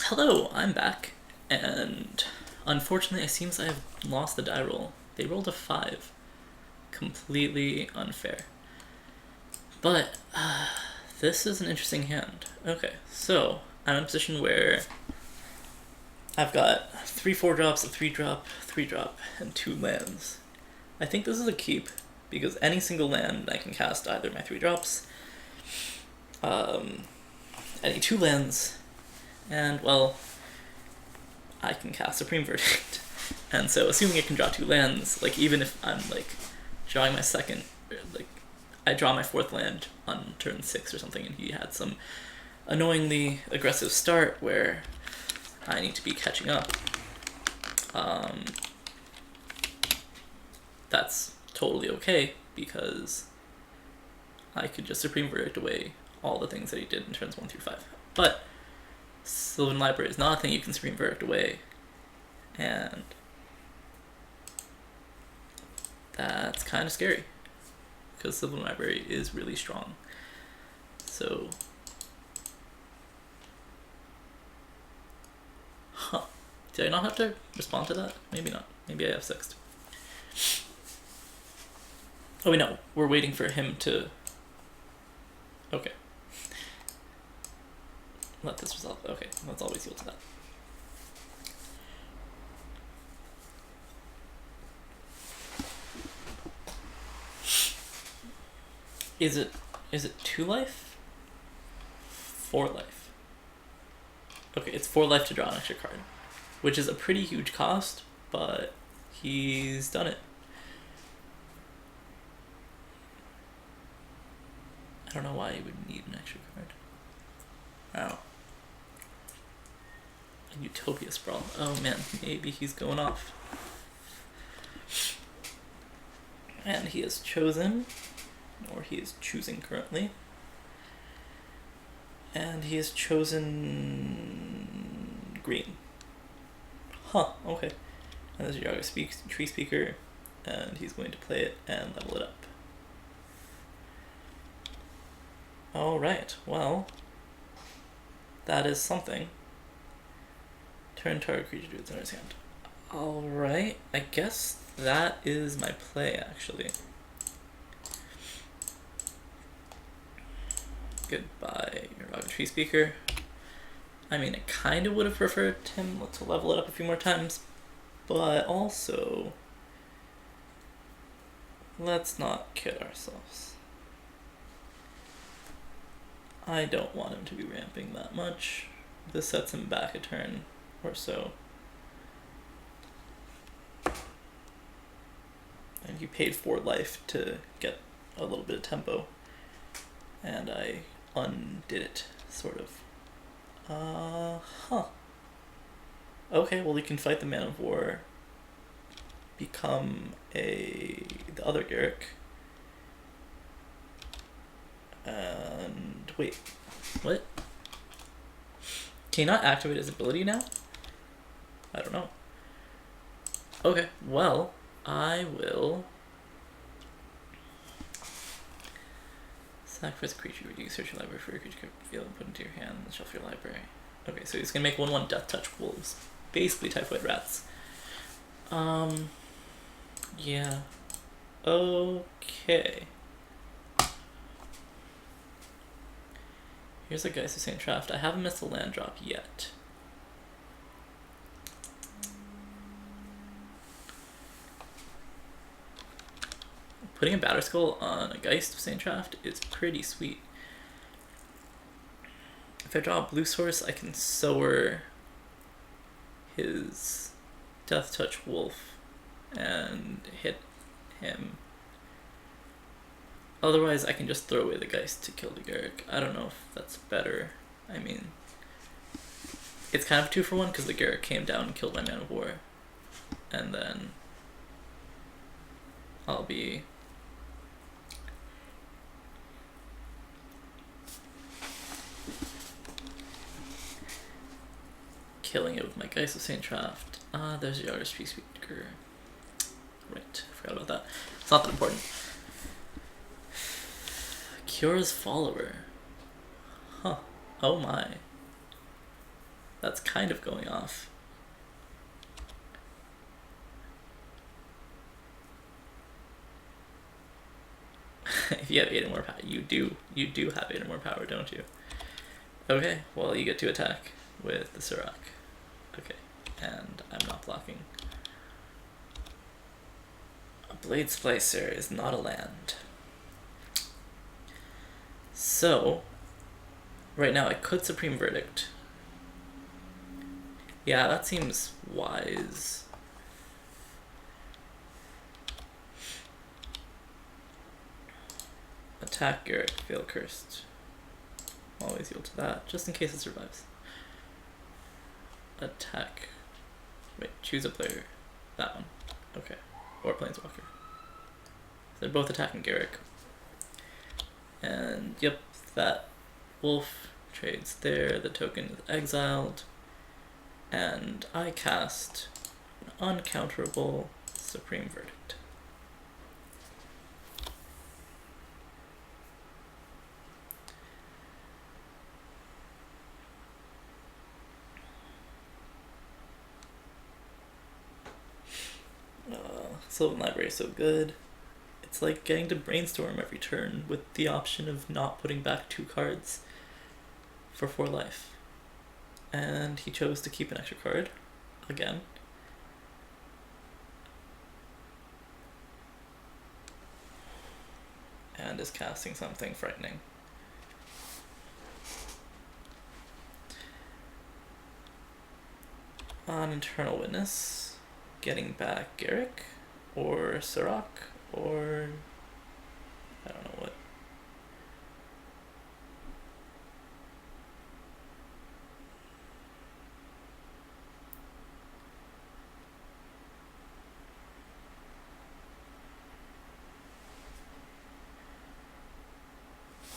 Hello, I'm back, and unfortunately it seems I have lost the die roll. They rolled a 5. Completely unfair. But, this is an interesting hand. Okay, so, I'm in a position where I've got 3 4-drops, a 3-drop, 3-drop, and 2 lands. I think this is a keep, because any single land I can cast either my 3-drops, any 2 lands, and, well, I can cast Supreme Verdict. And so, assuming it can draw 2 lands, like, even if I'm, like, drawing my second, like, I draw my 4th land on turn 6 or something, and he had some annoyingly aggressive start where I need to be catching up, that's totally okay, because I could just Supreme Verdict away all the things that he did in turns 1 through 5. But Sylvan Library is not a thing you can Supreme Verdict away, and that's kind of scary, because Sylvan Library is really strong. So, did I not have to respond to that? Maybe not. Maybe I have 6'd. Oh wait, no, we're waiting for him to... Okay. Let this resolve. Okay, let's always yield to that. Is it 2 life? 4 life. Okay, it's 4 life to draw an extra card, which is a pretty huge cost, but he's done it. I don't know why he would need an extra card. Wow. A Utopia Sprawl. Oh man, maybe he's going off. And he has chosen, or he is choosing currently, and he has chosen green. Huh, okay. And there's Yaga Tree Speaker, and he's going to play it and level it up. Alright, well, that is something. Turn target creature to its owner's hand. Alright, I guess that is my play, actually. Goodbye, Yaga Tree Speaker. I mean, I kind of would have preferred him to level it up a few more times, but also, let's not kid ourselves. I don't want him to be ramping that much. This sets him back a turn or so. And he paid 4 life to get a little bit of tempo, and I undid it, sort of. Okay, well, he can fight the Man of War, become the other Garrick, and wait, what? Can he not activate his ability now? I don't know. Okay, well, I will sacrifice a creature. You search your library for a creature you and put into your hand and shuffle your library. Okay, so he's gonna make 1/1 Death Touch Wolves, basically Typhoid Rats. Yeah. Okay. Here's a Geist of St. Traft. I haven't missed a land drop yet. Putting a Batterskull on a Geist of St. Traft is pretty sweet. If I draw a blue source, I can sour his Death Touch Wolf and hit him. Otherwise, I can just throw away the Geist to kill the Garrick. I don't know if that's better. I mean, it's kind of 2-for-1 because the Garrick came down and killed my Man of War. And then I'll be killing it with my Geist of St. Traft. There's Yaga Tree Speaker. Right, forgot about that. It's not that important. Cura's Follower. Huh. Oh my. That's kind of going off. If you have 8 or more power, you do have 8 or more power, don't you? Okay, well you get to attack with the Ashiok. Okay, and I'm not blocking. A Blade Splicer is not a land. So, right now I could Supreme Verdict. Yeah, that seems wise. Attack Garrett, fail cursed. Always yield to that, just in case it survives. Attack. Wait, choose a player. That one. Okay. Or Planeswalker. They're both attacking Garrick. And yep, that wolf trades there, the token is exiled. And I cast an uncounterable Supreme Verdict. Sylvan Library is so good. It's like getting to brainstorm every turn with the option of not putting back 2 cards for 4 life. And he chose to keep an extra card again. And is casting something frightening. On Internal Witness, getting back Garrick or Ashiok or I don't know what.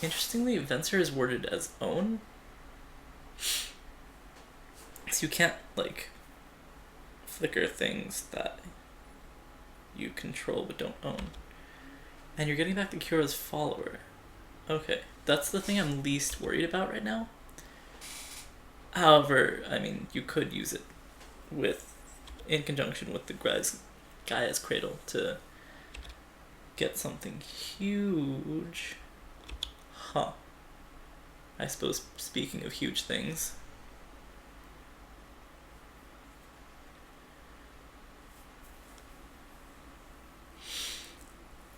Interestingly, Venser is worded as own. So you can't, like, flicker things that you control but don't own. And you're getting back to Kira's follower. Okay, that's the thing I'm least worried about right now. However, I mean, you could use it in conjunction with the Gaia's Cradle to get something huge. Huh. I suppose, speaking of huge things.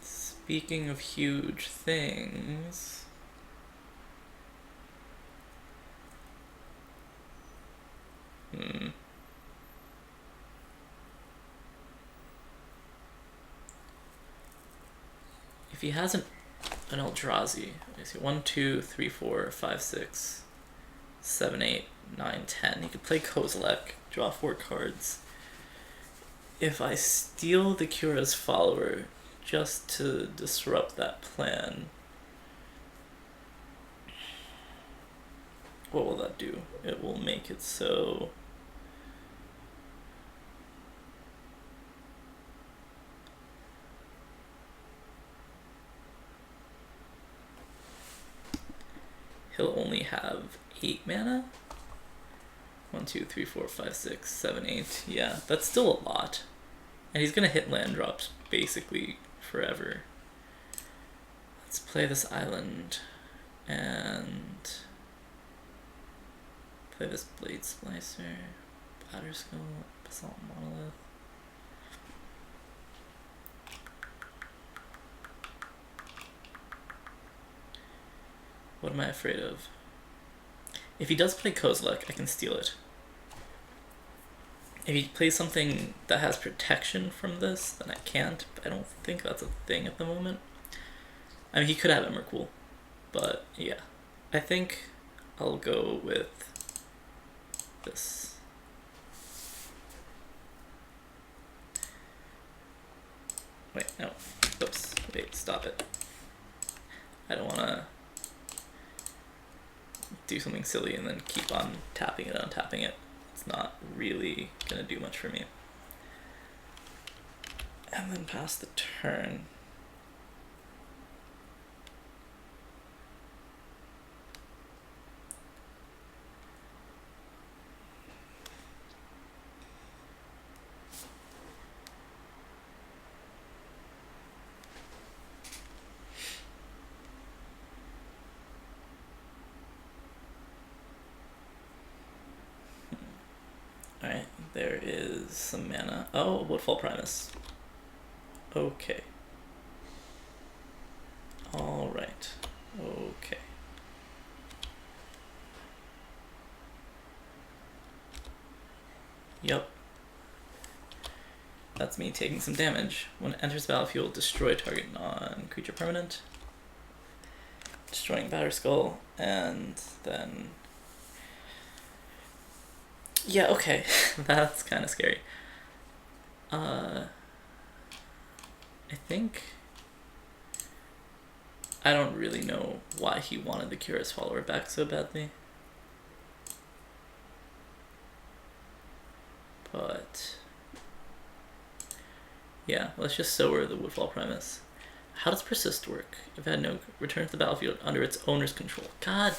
Speaking of huge things. If he has an Eldrazi, I see 1, 2, 3, 4, 5, 6, 7, 8, 9, 10. He could play Kozilek, draw 4 cards. If I steal the Kira's follower just to disrupt that plan, what will that do? It will make it so he'll only have 8 mana? 1, 2, 3, 4, 5, 6, 7, 8. Yeah, that's still a lot. And he's gonna hit land drops basically forever. Let's play this island and play this Blade Splicer, Batterskull, Basalt Monolith. What am I afraid of? If he does play Kozilek, I can steal it. If he plays something that has protection from this, then I can't, but I don't think that's a thing at the moment. I mean, he could have Emrakul, but yeah. I think I'll go with this. Wait, no. Oops. Wait, stop it. I don't want to do something silly and then keep on tapping it, untapping it. It's not really gonna do much for me. And then pass the turn. Alright, there is some mana. Oh, Woodfall Primus. Okay. Alright. Okay. Yep. That's me taking some damage. When it enters the battlefield, destroy target non-creature permanent. Destroying Batterskull, and then... Yeah, okay. That's kind of scary. I think... I don't really know why he wanted the Curious Follower back so badly. But... yeah, let's just sower the Woodfall Primus. How does Persist work? If it had no return to the battlefield under its owner's control. God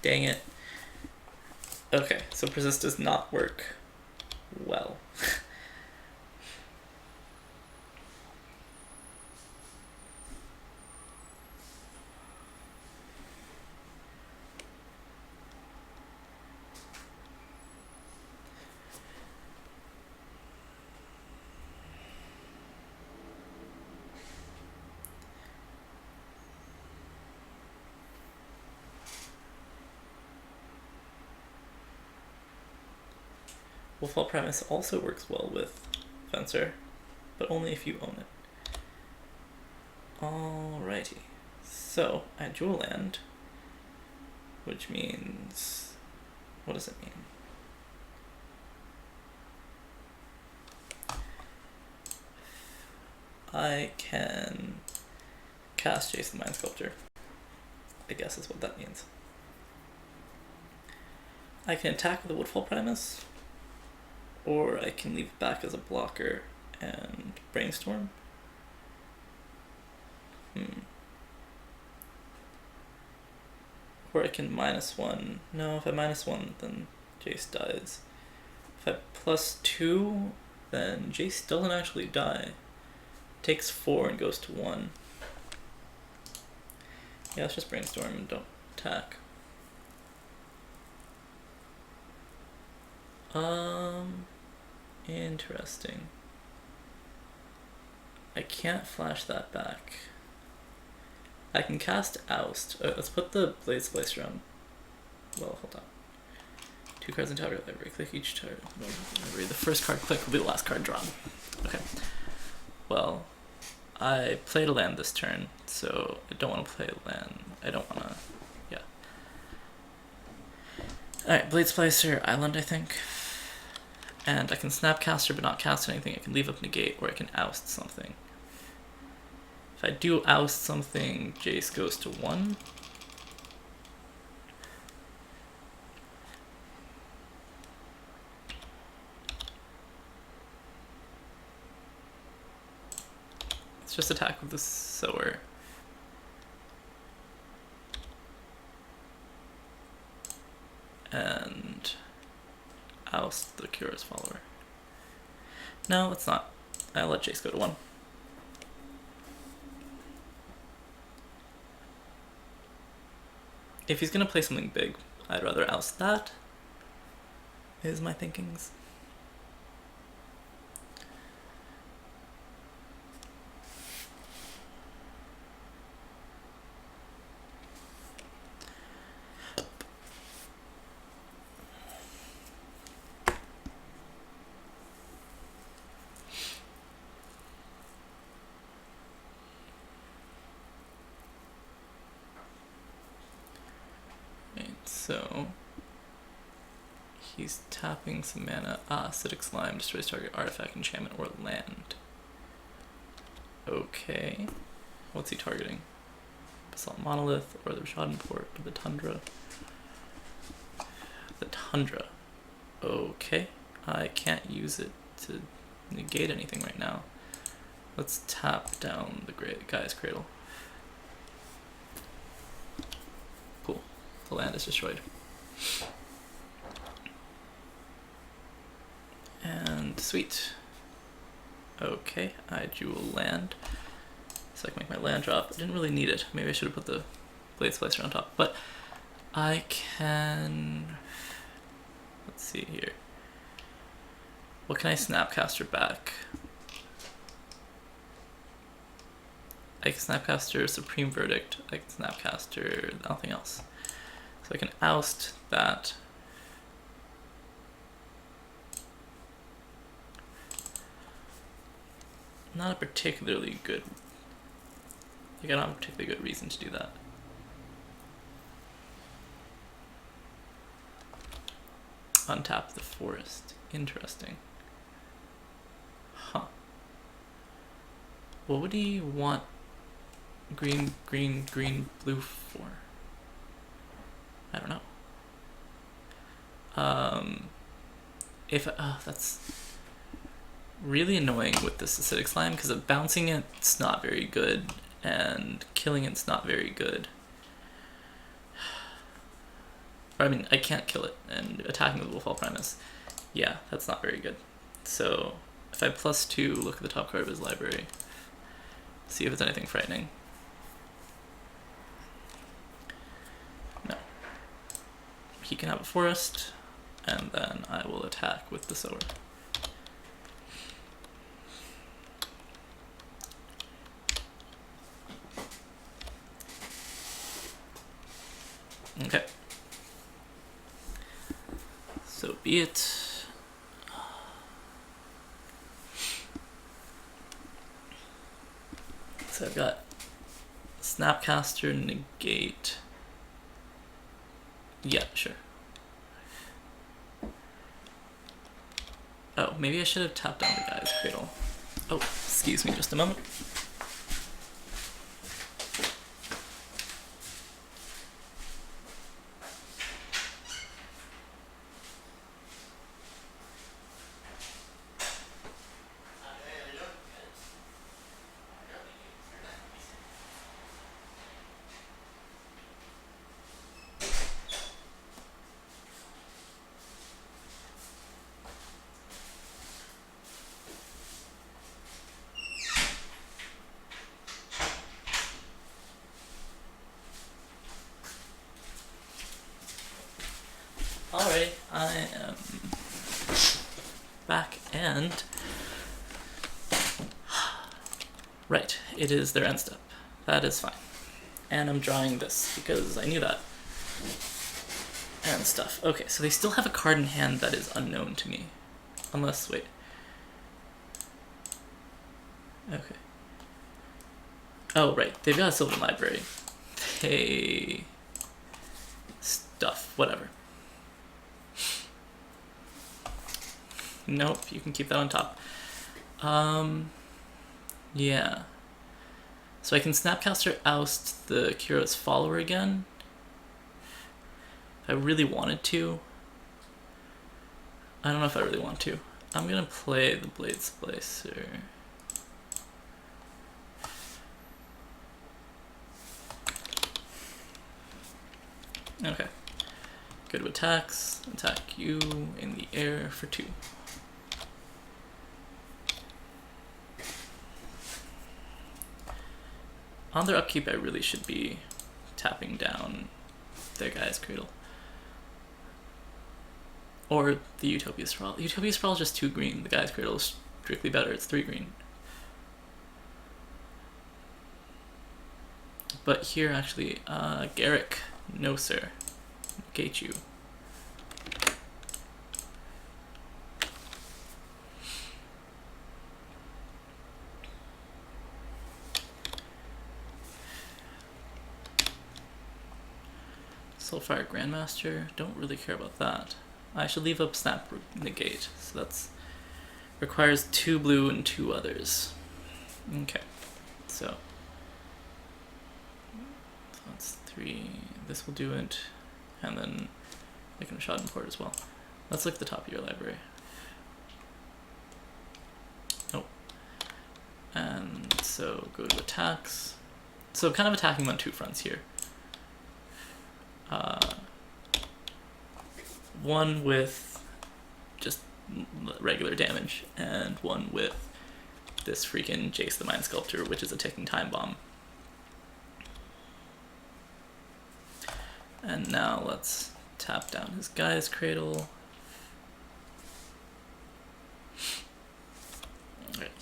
dang it. Okay, so Persist does not work well. Woodfall Primus also works well with Fencer, but only if you own it. Alrighty. So, I dual land, which means... what does it mean? I can cast Jace the Mind Sculptor, I guess is what that means. I can attack with the Woodfall Primus, or I can leave it back as a blocker and Brainstorm. Or I can -1. No, if I -1, then Jace dies. If I +2, then Jace doesn't actually die. Takes 4 and goes to 1. Yeah, let's just Brainstorm and don't attack. Interesting. I can't flash that back. I can cast Oust. Let's put the Blade Splicer on. Well, hold on. 2 cards in target library. Click each target. The first card click will be the last card drawn. Okay. Well, I played a land this turn, so I don't want to play a land. I don't want to... yeah. Alright, Blade Splicer, Island, I think. And I can Snapcaster but not cast anything. I can leave up Negate, or I can Oust something. If I do Oust something, Jace goes to 1. Let's just attack with the Sower. And Oust the Curious Follower. No, it's not. I'll let Jace go to 1. If he's gonna play something big, I'd rather Oust that, is my thinkings. So he's tapping some mana. Acidic Slime destroys target artifact, enchantment, or land. Okay. What's he targeting? Basalt Monolith, or the Schadenport, or the Tundra? The Tundra. Okay. I can't use it to negate anything right now. Let's tap down the Guy's Cradle. Cool. The land is destroyed. And sweet. Okay, I dual land. So I can make my land drop. I didn't really need it. Maybe I should have put the Blade Splicer on top. But I can... let's see here. What can I Snapcaster back? I can Snapcaster Supreme Verdict. I can Snapcaster nothing else. So I can oust that. Not a particularly good... Like, I don't have a particularly good reason to do that. Untap the forest. Interesting. Huh. What would he want green, green, green, blue for? I don't know. If that's really annoying with this acidic slime because bouncing it's not very good and killing it's not very good. I mean, I can't kill it, and attacking with Wolfall Primus, yeah, that's not very good. So if I +2, look at the top card of his library, see if it's anything frightening. No. He can have a forest, and then I will attack with the sower. Okay. So be it. So I've got Snapcaster, negate. Yeah, sure. Oh, maybe I should have tapped down the guy's cradle. Oh, excuse me just a moment. Alright, I am back and... Right, it is their end step. That is fine. And I'm drawing this because I knew that. And stuff. Okay, so they still have a card in hand that is unknown to me. Unless, wait. Okay. Oh, right, they've got a Sylvan Library. They... Stuff, whatever. Nope, you can keep that on top. Yeah. So I can Snapcaster oust the Kira's follower again. If I really wanted to. I don't know if I really want to. I'm gonna play the Blade Splicer. Okay. Go to attacks. Attack you in the air for 2. On their upkeep, I really should be tapping down their guy's cradle. Or the Utopia Sprawl. Utopia Sprawl is just 2 green. The guy's cradle is strictly better. It's 3 green. But here, actually, Garrick, no sir. Gate you. Soulfire Grandmaster, don't really care about that. I should leave up Snap Negate, so that's requires 2 blue and 2 others. Okay, so that's 3. This will do it, and then I can shot import as well. Let's look at the top of your library. Oh, and so go to attacks. So kind of attacking on 2 fronts here. One with just regular damage, and one with this freaking Jace the Mind Sculptor, which is a ticking time bomb. And now let's tap down his guy's cradle.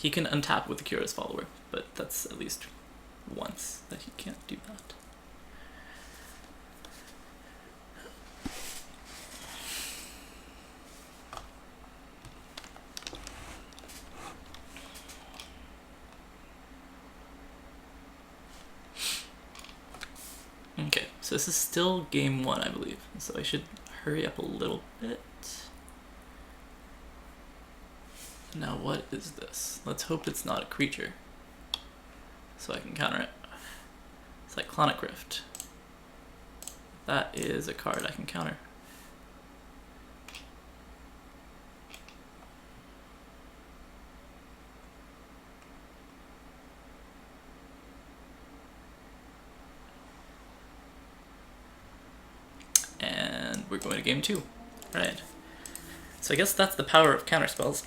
He can untap with the Kira's follower, but that's at least once that he can't do that. Okay, so this is still game 1, I believe, so I should hurry up a little bit. Now what is this? Let's hope it's not a creature, so I can counter it. Cyclonic Rift. That is a card I can counter. And we're going to game 2. Right. So I guess that's the power of counterspells.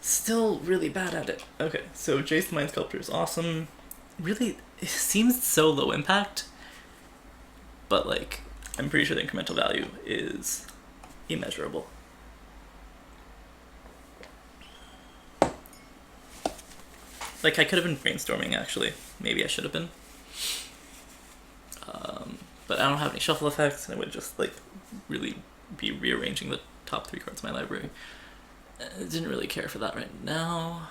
Still really bad at it. Okay, so Jace the Mind Sculptor is awesome. Really, it seems so low impact, but like, I'm pretty sure the incremental value is immeasurable. Like, I could have been brainstorming, actually. Maybe I should have been. But I don't have any shuffle effects, and I would just, like, really be rearranging the top 3 cards of my library. I didn't really care for that right now.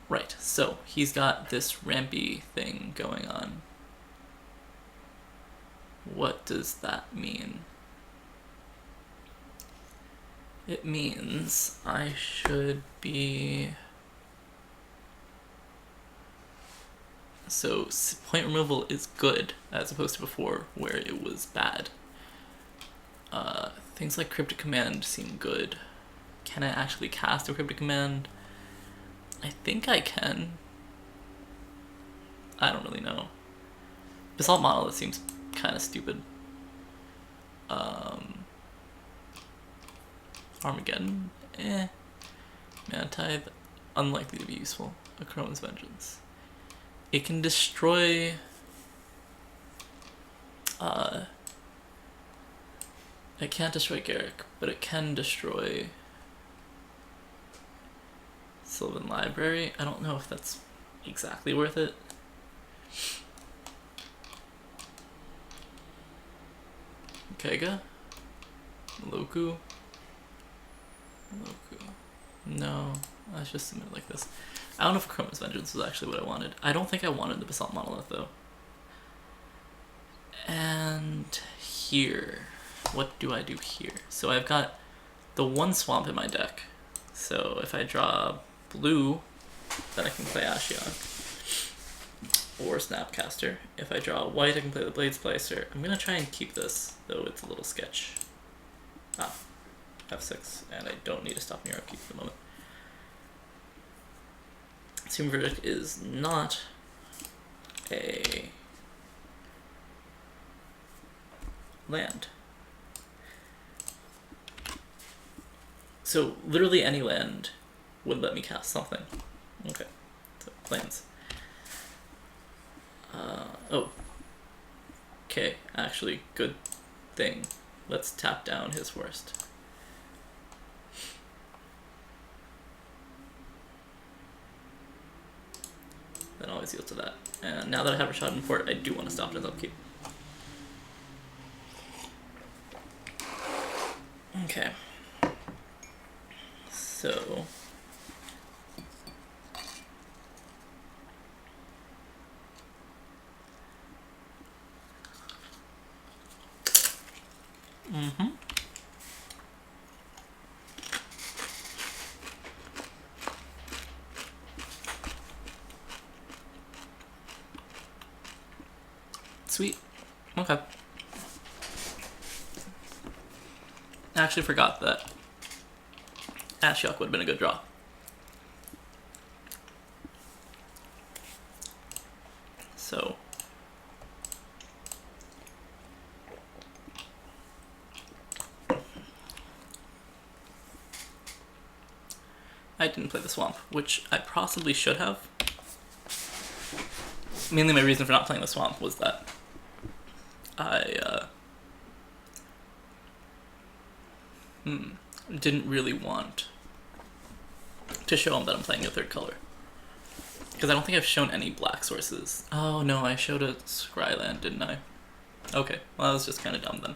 Right, so he's got this rampy thing going on. What does that mean? It means I should be... So point removal is good, as opposed to before, where it was bad. Things like Cryptic Command seem good. Can I actually cast a Cryptic Command? I think I can. I don't really know. Basalt Monolith seems kind of stupid. Armageddon? Mana Tithe? Unlikely to be useful. Achroma's Vengeance. It can destroy... it can't destroy Garrick, but it can destroy Sylvan Library. I don't know if that's exactly worth it. Kega? Loku? No, let's just submit it like this. I don't know if Chroma's Vengeance was actually what I wanted. I don't think I wanted the Basalt Monolith, though. And here. What do I do here? So I've got the 1 swamp in my deck. So if I draw blue, then I can play Ashiok or Snapcaster. If I draw white, I can play the Blade Splicer. I'm going to try and keep this, though it's a little sketch. F6, and I don't need to stop near upkeep for the moment. Assume Verdict is not a land. So literally any land would let me cast something. Okay, so plains. Oh. Okay, actually, good thing. Let's tap down his forest. Then always yield to that. And now that I have a shot in port, I do want to stop his upkeep. Okay. So... Sweet. Okay. I actually forgot that Ashiok would have been a good draw. So... I didn't play the swamp, which I possibly should have. Mainly my reason for not playing the swamp was that Didn't really want to show him that I'm playing a third color. Because I don't think I've shown any black sources. Oh no, I showed a Scryland, didn't I? Okay, well that was just kind of dumb then.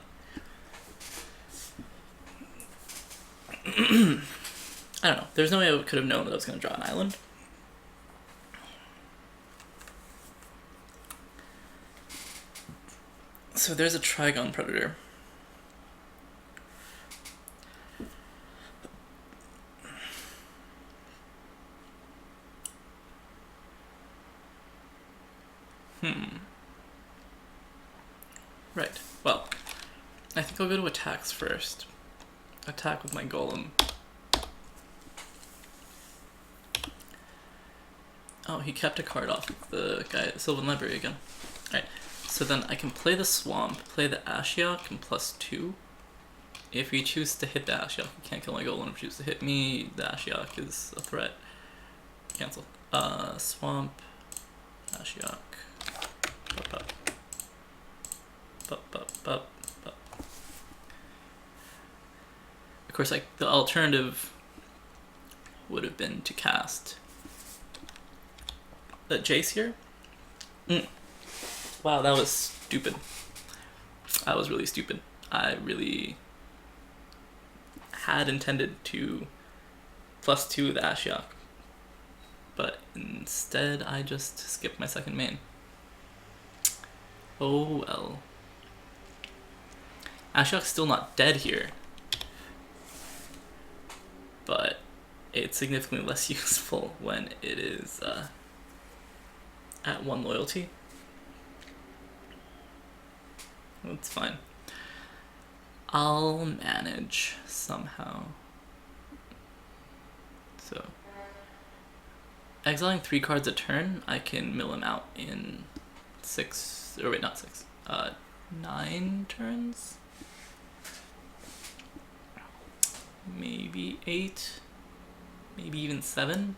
I don't know. There's no way I could have known that I was going to draw an island. So there's a Trigon Predator. Right. Well, I think I'll go to attacks first. Attack with my golem. Oh, he kept a card off of the guy at Sylvan Library again. Alright, so then I can play the Swamp, play the Ashiok, and +2. If we choose to hit the Ashiok, he can't kill my golem. If we choose to hit me, the Ashiok is a threat. Cancel. Swamp, Ashiok. Bup, bup. Bup, bup, bup, bup. Of course, like, the alternative would have been to cast the Jace here. Wow, that was stupid. That was really stupid. I really had intended to +2 the Ashiok, but instead I just skipped my second main. Oh well. Ashiok's still not dead here, but it's significantly less useful when it is at 1 loyalty. That's fine. I'll manage somehow. So, exiling 3 cards a turn, I can mill him out in 6, or wait, not 6, 9 turns? Maybe 8, maybe even 7.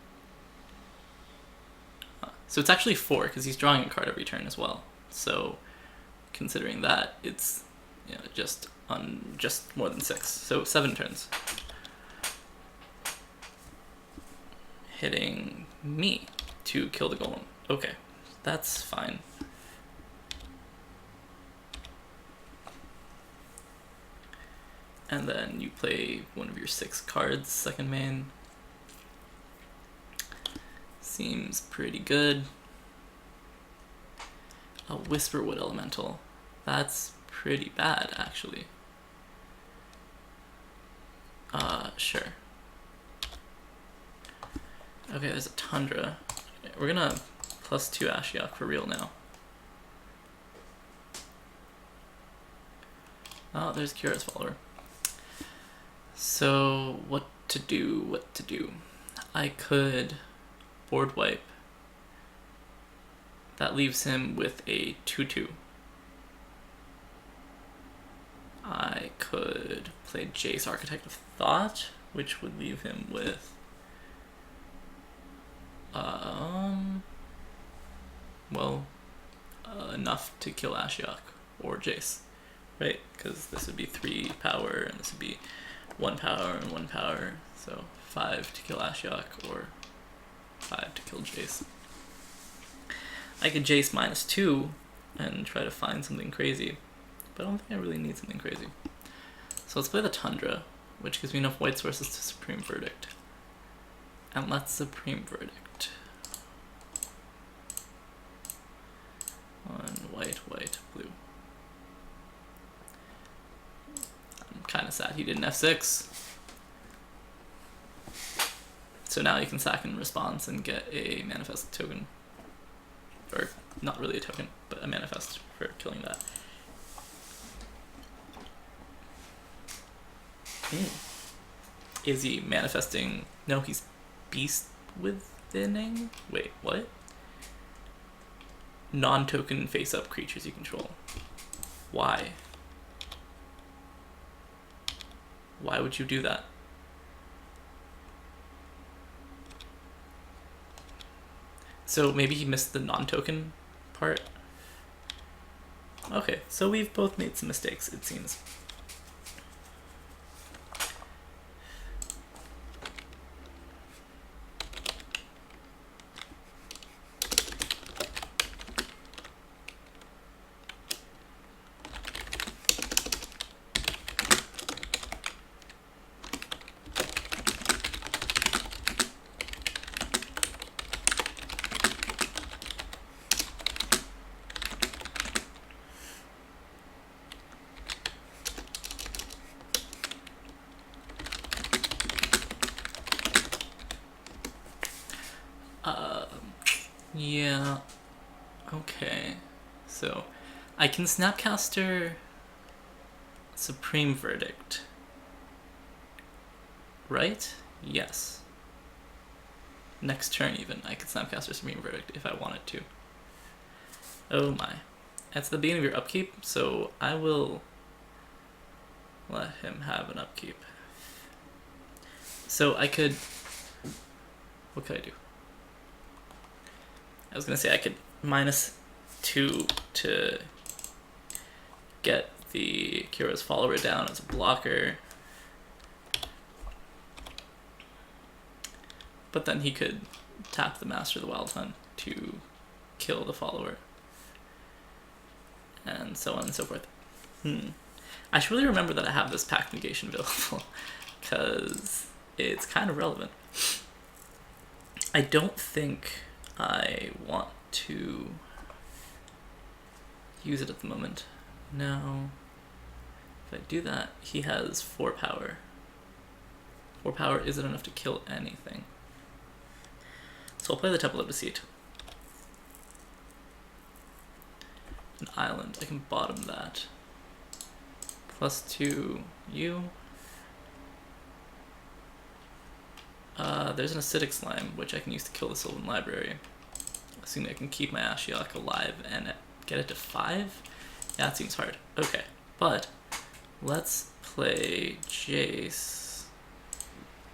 So it's actually 4, because he's drawing a card every turn as well. So, considering that, it's just more than 6. So 7 turns. Hitting me to kill the golem. Okay, that's fine. And then you play one of your 6 cards, second main. Seems pretty good. A Whisperwood Elemental. That's pretty bad, actually. Sure. Okay, there's a Tundra. We're gonna +2 Ashiok for real now. Oh, there's Kira's follower. So, what to do? I could board wipe. That leaves him with a 2/2. I could play Jace, Architect of Thought, which would leave him with enough to kill Ashiok or Jace, right? Because this would be 3 power and this would be 1 power and 1 power, so 5 to kill Ashiok or 5 to kill Jace. I could Jace -2 and try to find something crazy, but I don't think I really need something crazy. So let's play the Tundra, which gives me enough white sources to Supreme Verdict. And let's Supreme Verdict. 1 white, white, blue. I'm kind of sad he didn't F6. So now you can sack in response and get a manifest token. Or not really a token, but a manifest for killing that. Is he manifesting? No, he's beast withining? Wait, what? Non-token face-up creatures you control. Why? Why would you do that? So maybe he missed the non-token part? Okay, so we've both made some mistakes, it seems. Yeah. Okay. So, I can Snapcaster Supreme Verdict. Right? Yes. Next turn, even, I could Snapcaster Supreme Verdict if I wanted to. Oh my. That's the beginning of your upkeep, so I will let him have an upkeep. So I could... What could I do? I was gonna say I could -2 to get the Kira's follower down as a blocker. But then he could tap the Master of the Wild Hunt to kill the follower. And so on and so forth. I should really remember that I have this pact negation available, because it's kind of relevant. I don't think I want to use it at the moment. No. If I do that, he has 4 power. 4 power isn't enough to kill anything. So I'll play the Temple of Deceit. An island. I can bottom that. +2 you. There's an acidic slime, which I can use to kill the Sylvan Library. Assuming I can keep my Ashiok alive and get it to 5? Yeah, that seems hard. Okay, but let's play Jace,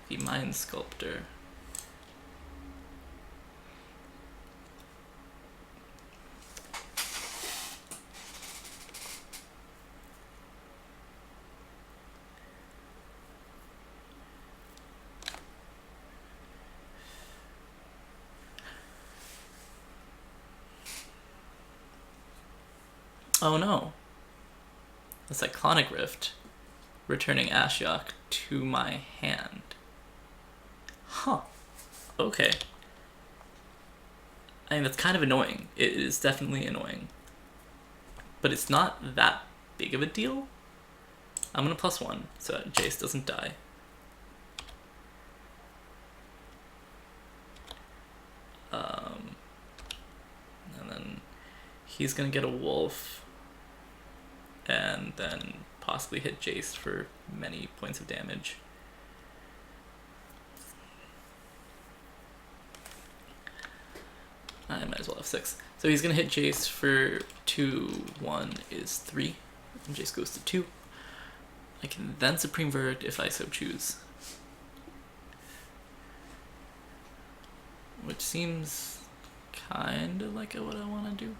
the Mind Sculptor. Oh no. The Cyclonic Rift, returning Ashiok to my hand. Huh. Okay. I mean, that's kind of annoying. It is definitely annoying. But it's not that big of a deal. I'm gonna +1 so that Jace doesn't die. And then he's gonna get a wolf, and then possibly hit Jace for many points of damage. I might as well have 6. So he's gonna hit Jace for 2, 1 is 3, and Jace goes to 2. I can then Supreme Verdict if I so choose. Which seems kind of like what I want to do.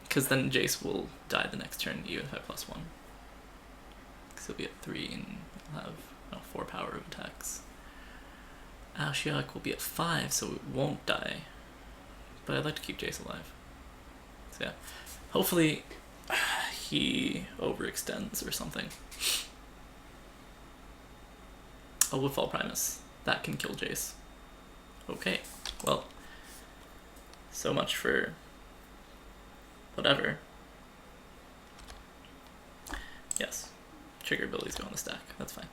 Because then Jace will die the next turn, even if I +1. Because he'll be at 3 and he'll have 4 power of attacks. Ashiok will be at 5, so it won't die. But I'd like to keep Jace alive. So yeah. Hopefully he overextends or something. Oh, Woodfall Primus. That can kill Jace. Okay, well, so much for whatever. Yes, trigger abilities go on the stack. That's fine.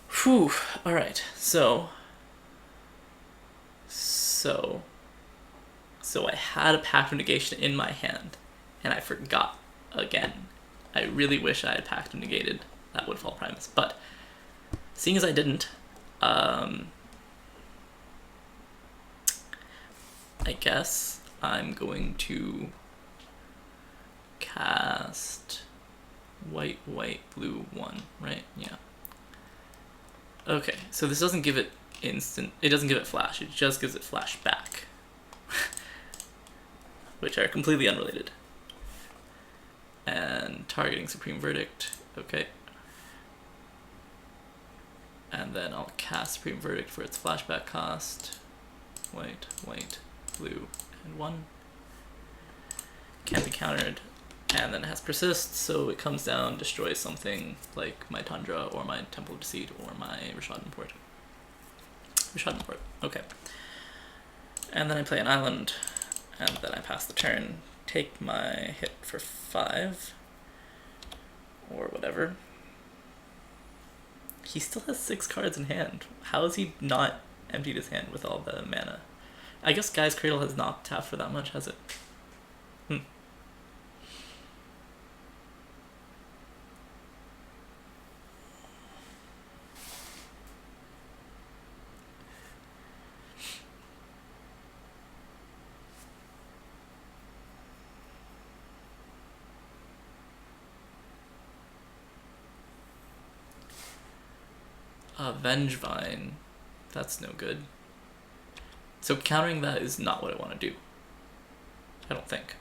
Whew. Alright, so I had a Pact of Negation in my hand, and I forgot again. I really wish I had Pact of Negated that Woodfall Primus, but seeing as I didn't, I guess I'm going to cast white, blue 1, right? Yeah. Okay, so this doesn't give it instant, it doesn't give it flash, it just gives it flashback. Which are completely unrelated. And targeting Supreme Verdict, okay. And then I'll cast Supreme Verdict for its flashback cost. White, blue, and 1. Can't be countered. And then it has Persist, so it comes down, destroys something like my Tundra, or my Temple of Deceit, or my Rishadan Port. Okay. And then I play an island, and then I pass the turn, take my hit for 5, or whatever. He still has 6 cards in hand. How is he not emptied his hand with all the mana. I guess Guy's Cradle has not tapped for that much, has it? Vengevine. That's no good. So countering that is not what I want to do. I don't think.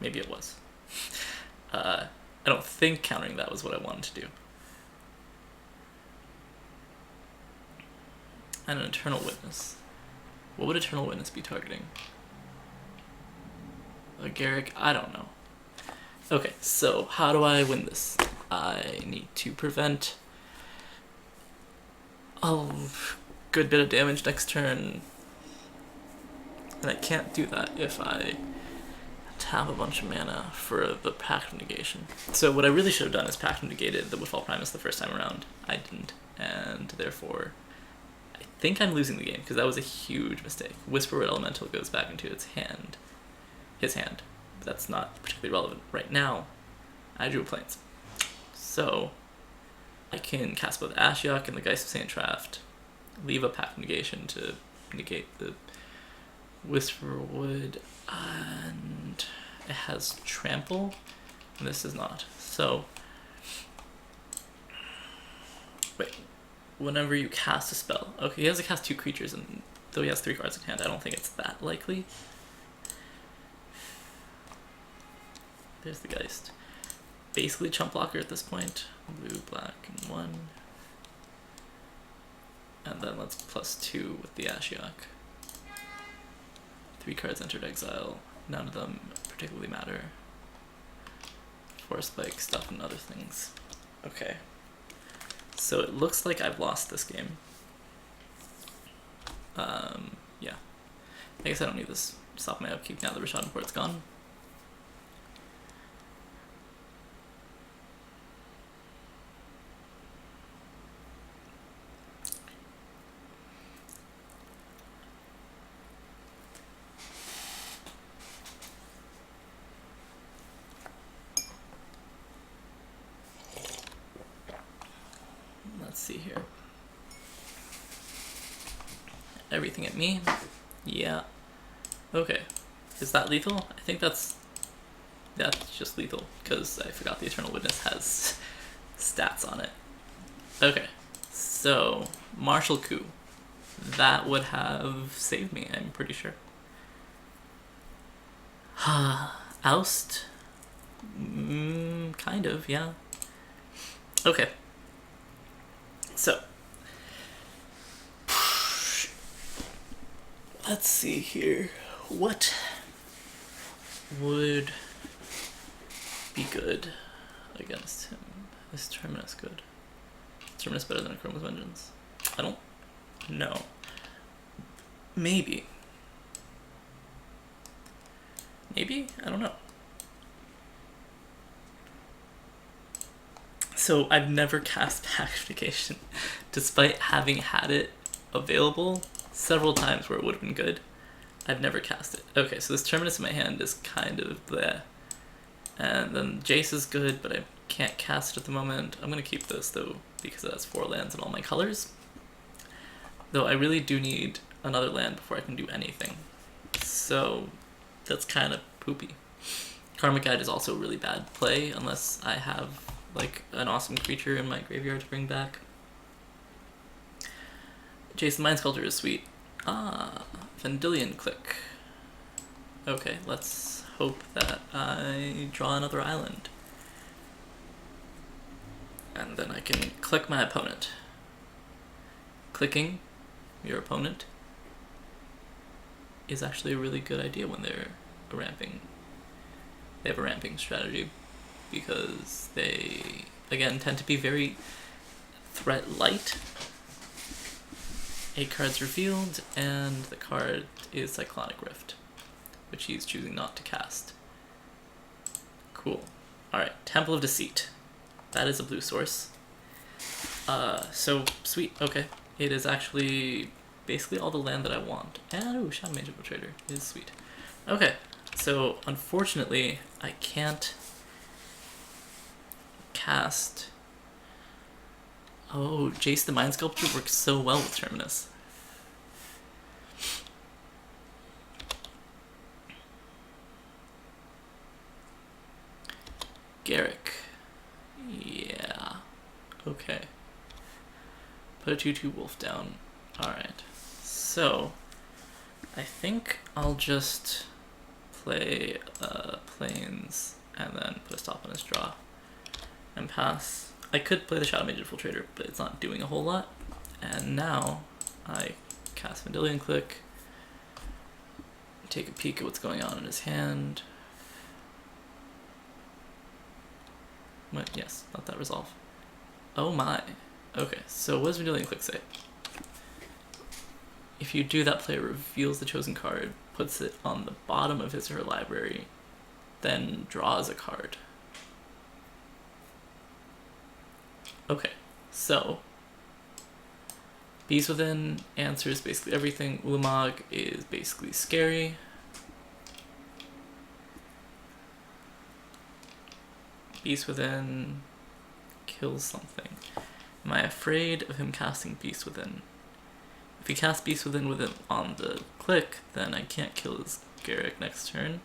Maybe it was. I don't think countering that was what I wanted to do. And an Eternal Witness. What would Eternal Witness be targeting? A Garrick? I don't know. Okay, so how do I win this? I need to prevent a good bit of damage next turn. And I can't do that if I tap a bunch of mana for the Pact of Negation. So what I really should have done is Pact of Negated the Woodfall Primus the first time around. I didn't, and therefore I think I'm losing the game because that was a huge mistake. Whisperwood Elemental goes back into its hand. His hand. But that's not particularly relevant right now. I drew a Plains. So I can cast both Ashiok and the Geist of Saint Traft, leave a Pact of Negation to negate the Whisperwood, and it has Trample, and this is not. So, wait, whenever you cast a spell, okay, he has to cast 2 creatures, and though he has 3 cards in hand, I don't think it's that likely. There's the Geist. Basically chump blocker at this point. Blue, black, and 1. And then let's +2 with the Ashiok. 3 cards entered exile. None of them particularly matter. Force Spike, stuff, and other things. Okay. So it looks like I've lost this game. Yeah. I guess I don't need this. Stop my upkeep now that Rashad Port's gone. Let's see here. Everything at me? Yeah. Okay. Is that lethal? I think that's just lethal, because I forgot the Eternal Witness has stats on it. Okay. So, Martial Coup. That would have saved me, I'm pretty sure. Oust? Kind of, yeah. Okay. So, let's see here. What would be good against him? Is Terminus good? Is Terminus better than a Chroma's Vengeance? I don't know. Maybe. Maybe? I don't know. So I've never cast Pact of Negation, despite having had it available several times where it would have been good. I've never cast it. Okay, so this Terminus in my hand is kind of bleh. And then Jace is good, but I can't cast it at the moment. I'm going to keep this, though, because it has 4 lands in all my colors. Though I really do need another land before I can do anything. So that's kind of poopy. Karmic Guide is also a really bad play, unless I have like an awesome creature in my graveyard to bring back. Jason Mind Sculptor is sweet. Vendilion Click. Okay, let's hope that I draw another island. And then I can click my opponent. Clicking your opponent is actually a really good idea when they're ramping. They have a ramping strategy because they, again, tend to be very threat light. 8 cards revealed, and the card is Cyclonic Rift, which he's choosing not to cast. Cool. Alright, Temple of Deceit. That is a blue source. So, sweet, okay. It is actually basically all the land that I want. And ooh, Shadow Mage Infiltrator is sweet. Okay, so unfortunately I can't cast. Oh, Jace the Mind Sculptor works so well with Terminus. Garrick. Yeah. Okay. Put a 2/2 wolf down. Alright. So, I think I'll just play Plains and then put a stop on his draw and pass. I could play the Shadow Mage Infiltrator, but it's not doing a whole lot. And now I cast Vendilion Click, take a peek at what's going on in his hand. What? Yes, let that resolve. Oh my. Okay, so what does Vendilion Click say? If you do that, player reveals the chosen card, puts it on the bottom of his or her library, then draws a card. Okay, so Beast Within answers basically everything. Ulamog is basically scary. Beast Within kills something. Am I afraid of him casting Beast Within? If he casts Beast Within with it on the click, then I can't kill his Garrick next turn.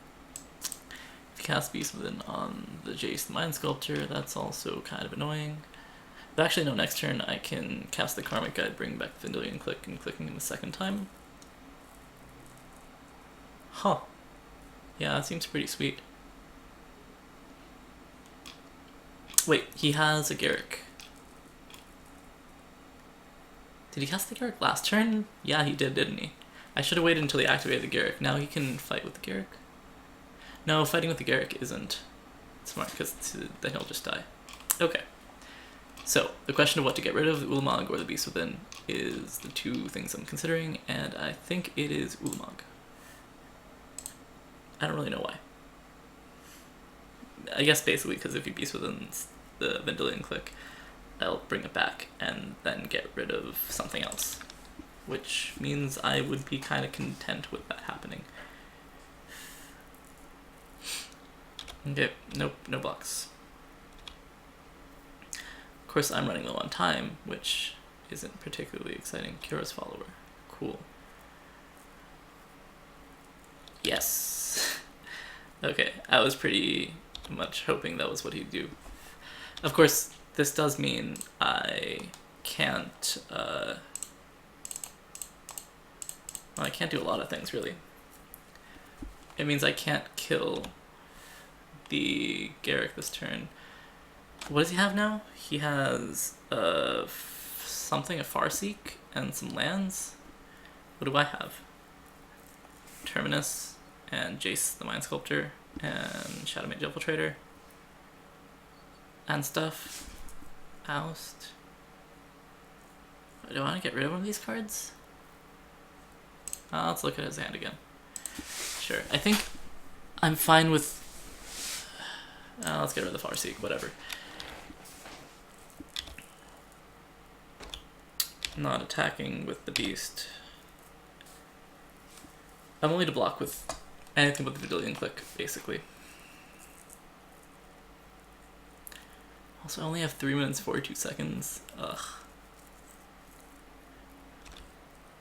If he casts Beast Within on the Jace the Mind Sculptor, that's also kind of annoying. But actually, no, next turn I can cast the Karmic Guide, bring back Vendilion Click, and clicking him a second time. Huh. Yeah, that seems pretty sweet. Wait, he has a Garrick. Did he cast the Garrick last turn? Yeah, he did, didn't he? I should have waited until he activated the Garrick. Now he can fight with the Garrick? No, fighting with the Garrick isn't smart, because then he'll just die. Okay. So, the question of what to get rid of, the Ulamog or the Beast Within, is the two things I'm considering, and I think it is Ulamog. I don't really know why. I guess basically because if you Beast Within the Vendilion Click, I'll bring it back and then get rid of something else, which means I would be kind of content with that happening. Okay, nope, no blocks. Of course, I'm running low on time, which isn't particularly exciting. Kira's Follower, cool. Yes. Okay, I was pretty much hoping that was what he'd do. Of course, this does mean I can't, well, I can't do a lot of things, really. It means I can't kill the Garrick this turn. What does he have now? He has, something, a Farseek, and some lands? What do I have? Terminus, and Jace the Mind Sculptor, and Shadow Mage Infiltrator, and stuff. Oust. Do I want to get rid of one of these cards? Let's look at his hand again. Sure. I think I'm fine with... let's get rid of the Farseek, whatever. Not attacking with the Beast. I'm only to block with anything but the Vendilion Click, basically. Also, I only have 3 minutes 42 seconds. Ugh.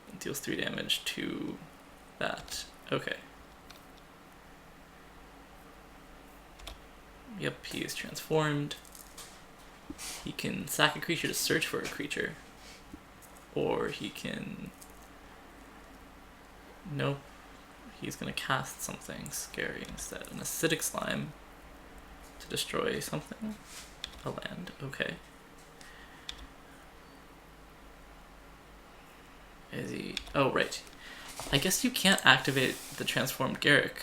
It deals 3 damage to that. Okay. Yep, he is transformed. He can sack a creature to search for a creature. Or he can... Nope. He's gonna cast something scary instead. An acidic slime to destroy something. A land, okay. Is he... Oh, right. I guess you can't activate the transformed Garrick.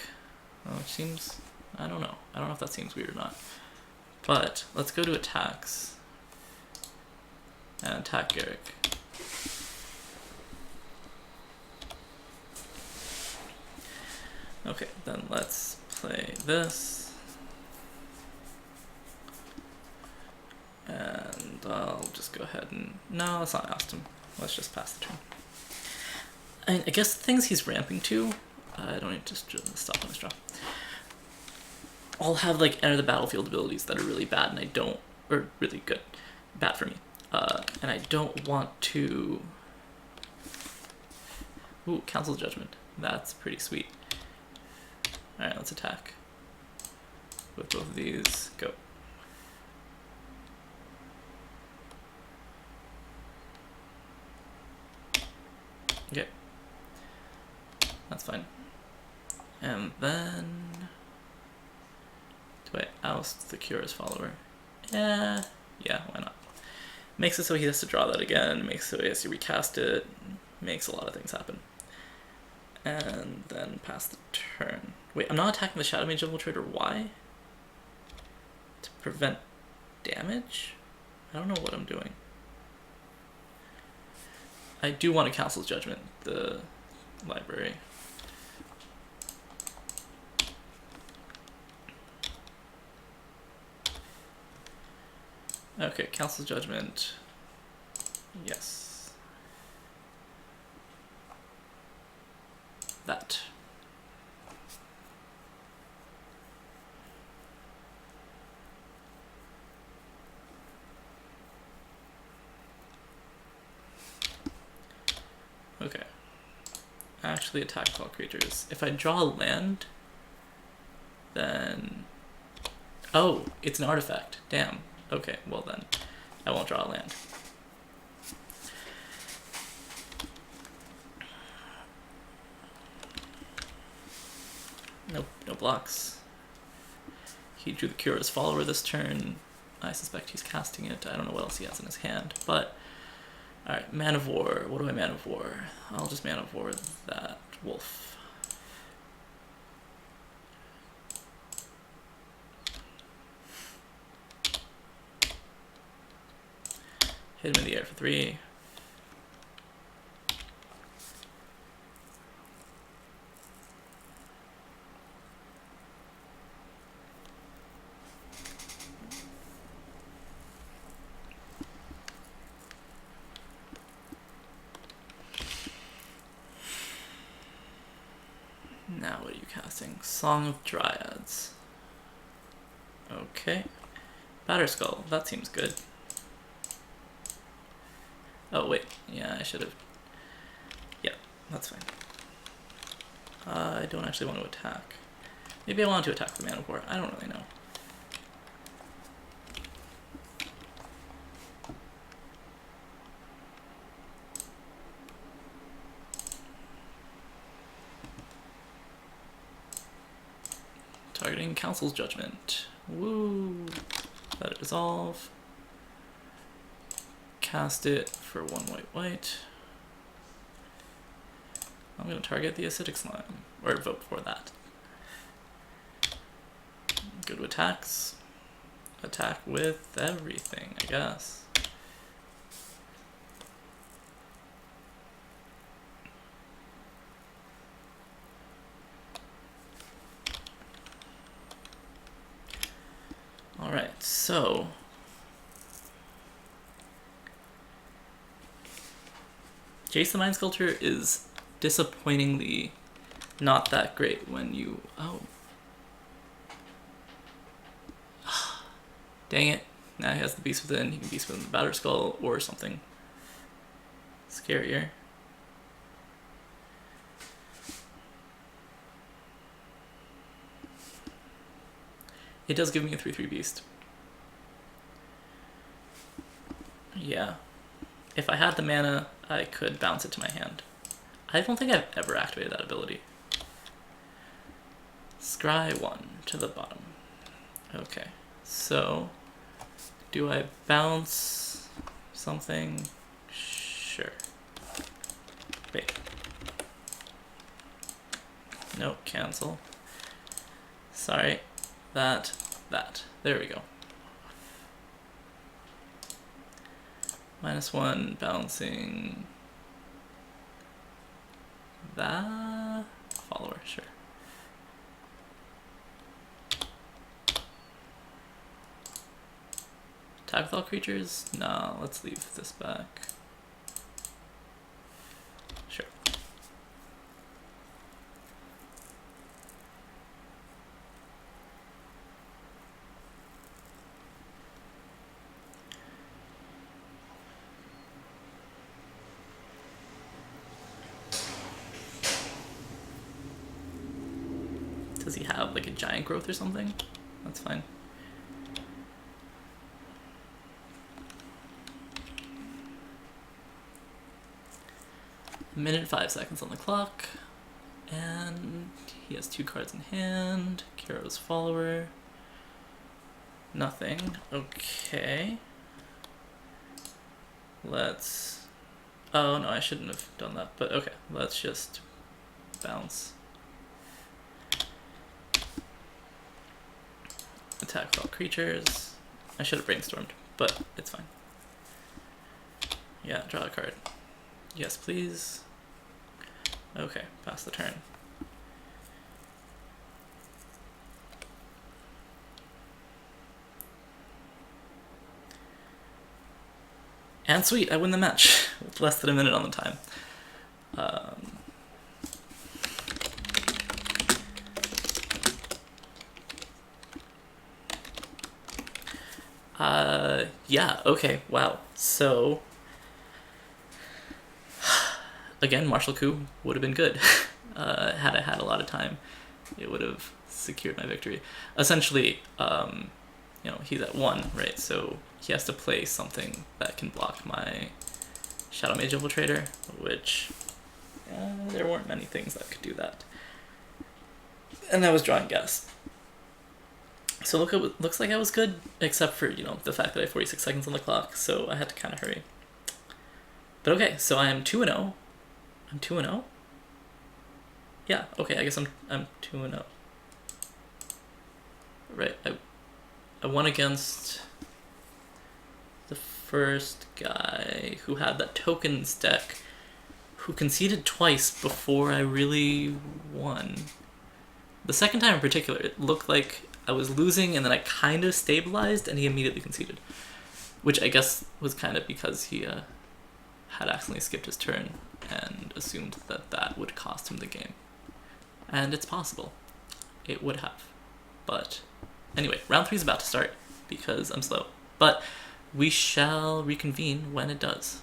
Which seems... I don't know. I don't know if that seems weird or not. But, let's go to attacks. And attack Garrick. Okay, then let's play this. And I'll just go ahead and... No, let's not oust him. Let's just pass the turn. I guess the things he's ramping to, I don't need to just stop on this draw. I'll have like enter the battlefield abilities that are really bad and I don't, or really good, bad for me. And I don't want to. Ooh, Council Judgment. That's pretty sweet. Alright, let's attack. With both of these, go. Okay. That's fine. And then... do I oust the Cura's follower? Yeah, why not? Makes it so he has to draw that again, makes it so he has to recast it, makes a lot of things happen. And then pass the turn. Wait, I'm not attacking the Shadow Mage Infiltrator, why? To prevent damage? I don't know what I'm doing. I do want to Council's Judgment, the library. Okay, Council's Judgment. Yes. That. Okay. Actually attack all creatures. If I draw a land, then... oh, it's an artifact. Damn. Okay, well then, I won't draw a land. Nope, no blocks. He drew the Cura's follower this turn. I suspect he's casting it. I don't know what else he has in his hand, but... alright, Man of War. What do I Man of War? I'll just Man of War that wolf. Hit him in the air for 3. Now what are you casting? Song of Dryads. Okay. Batterskull, that seems good. Oh wait, yeah, I should have... yeah, that's fine. I don't actually want to attack. Maybe I want to attack the Man of War, I don't really know. Targeting Council's Judgment. Woo! Let it dissolve. Cast it for 1 white. I'm going to target the Acidic Slime, or vote for that. Go to attacks. Attack with everything, I guess. Alright, so... Jace the Mind Sculptor is disappointingly not that great when you... oh. Dang it. Now he has the Beast Within, he can Beast Within the Batterskull or something scarier. It does give me a 3/3 Beast. Yeah. If I had the mana, I could bounce it to my hand. I don't think I've ever activated that ability. Scry 1 to the bottom. Okay, so do I bounce something? Sure. Wait. Nope, cancel. Sorry. That. There we go. -1, bouncing that follower, sure. Attack with all creatures? No, let's leave this back. Sure. Does he have like a giant growth or something? That's fine. A minute 5 seconds on the clock. And he has 2 cards in hand. Kiro's follower. Nothing. Okay. Let's... Oh no, I shouldn't have done that, but okay. Let's just bounce. Attack with all creatures. I should have brainstormed, but it's fine. Yeah, draw a card. Yes, please. Okay, pass the turn. And sweet, I win the match with less than a minute on the time. Yeah, okay, wow. So, again, martial coup would have been good. Had I had a lot of time, it would have secured my victory. Essentially, you know, he's at 1, right? So he has to play something that can block my Shadow Mage Infiltrator, which there weren't many things that could do that. And I was drawing gas. So looks like I was good, except for, you know, the fact that I have 46 seconds on the clock, so I had to kind of hurry. But okay, so I am 2-0. I'm 2-0? Yeah, okay, I guess I'm 2-0. Right, I won against the first guy who had that tokens deck, who conceded twice before I really won. The second time in particular, it looked like I was losing and then I kind of stabilized and he immediately conceded. Which I guess was kind of because he had accidentally skipped his turn and assumed that that would cost him the game. And it's possible. It would have. But anyway, round 3 is about to start because I'm slow. But we shall reconvene when it does.